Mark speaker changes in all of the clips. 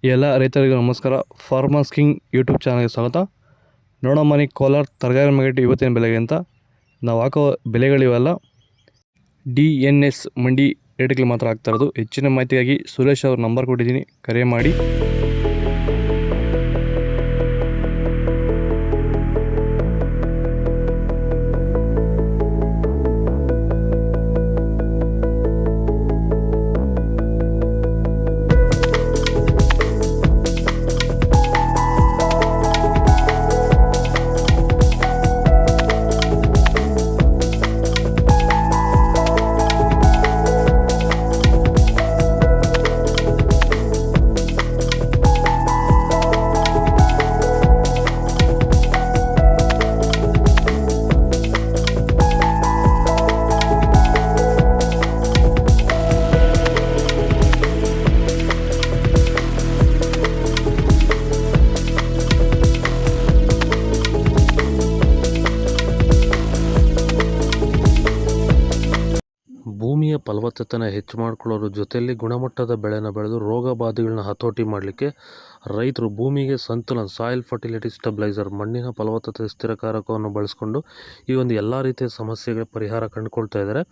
Speaker 1: ಎಲ್ಲ ರೈತರಿಗೂ ನಮಸ್ಕಾರ. ಫಾರ್ಮರ್ಸ್ ಕಿಂಗ್ ಯೂಟ್ಯೂಬ್ ಚಾನಲ್ಗೆ ಸ್ವಾಗತ. ನೋಡಮ್ಮನಿ ಕೋಲಾರ ತರಕಾರಿ ಮಾರ್ಕೆಟ್ ಇವತ್ತಿನ ಬೆಲೆಗೆ ಅಂತ ನಾವು ಹಾಕೋ ಬೆಲೆಗಳಿವೆಲ್ಲ DNS ಮಂಡಿ ರೇಟ್ಗಳು ಮಾತ್ರ ಆಗ್ತಾ ಇರೋದು. ಹೆಚ್ಚಿನ ಮಾಹಿತಿಗಾಗಿ ಸುರೇಶ್ ಅವ್ರ ನಂಬರ್ ಕೊಟ್ಟಿದ್ದೀನಿ, ಕರೆ ಮಾಡಿ.
Speaker 2: ಭೂಮಿಯ ಫಲವತ್ತತೆನ ಹೆಚ್ಚು ಮಾಡ್ಕೊಳ್ಳೋದ್ರ ಜೊತೆಯಲ್ಲಿ ಗುಣಮಟ್ಟದ ಬೆಳೆನ ಬೆಳೆದು ರೋಗ ಬಾಧೆಗಳನ್ನ ಹತೋಟಿ ಮಾಡಲಿಕ್ಕೆ ರೈತರು ಭೂಮಿಗೆ ಸಂತುಲನ ಸಾಯಿಲ್ ಫರ್ಟಿಲಿಟಿ ಸ್ಟೆಬಿಲೈಸರ್ ಮಣ್ಣಿನ ಫಲವತ್ತತೆ ಸ್ಥಿರಕಾರಕವನ್ನು ಬಳಸ್ಕೊಂಡು ಈ ಒಂದು ಎಲ್ಲ ರೀತಿಯ ಸಮಸ್ಯೆಗಳ ಪರಿಹಾರ ಕಂಡುಕೊಳ್ತಾ ಇದ್ದಾರೆ.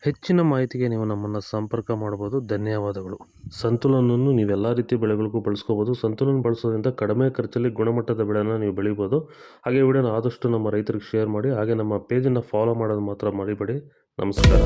Speaker 2: ಹೆಚ್ಚಿನ ಮಾಹಿತಿಗೆ ನೀವು ನಮ್ಮನ್ನು ಸಂಪರ್ಕ ಮಾಡ್ಬೋದು. ಧನ್ಯವಾದಗಳು. ಸಂತುಲನವನ್ನು ನೀವೆಲ್ಲ ರೀತಿಯ ಬೆಳೆಗಳಿಗೂ ಬಳಸ್ಕೋಬೋದು. ಸಂತುಲನ ಬಳಸೋದ್ರಿಂದ ಕಡಿಮೆ ಖರ್ಚಲ್ಲಿ ಗುಣಮಟ್ಟದ ಬೆಳೆನ ನೀವು ಬೆಳಿಬೋದು. ಹಾಗೆ ವಿಡಿಯೋನ ಆದಷ್ಟು ನಮ್ಮ ರೈತರಿಗೆ ಶೇರ್ ಮಾಡಿ. ಹಾಗೆ ನಮ್ಮ ಪೇಜನ್ನು ಫಾಲೋ ಮಾಡೋದು ಮಾತ್ರ ಮರಿಬೇಡಿ. ನಮಸ್ಕಾರ.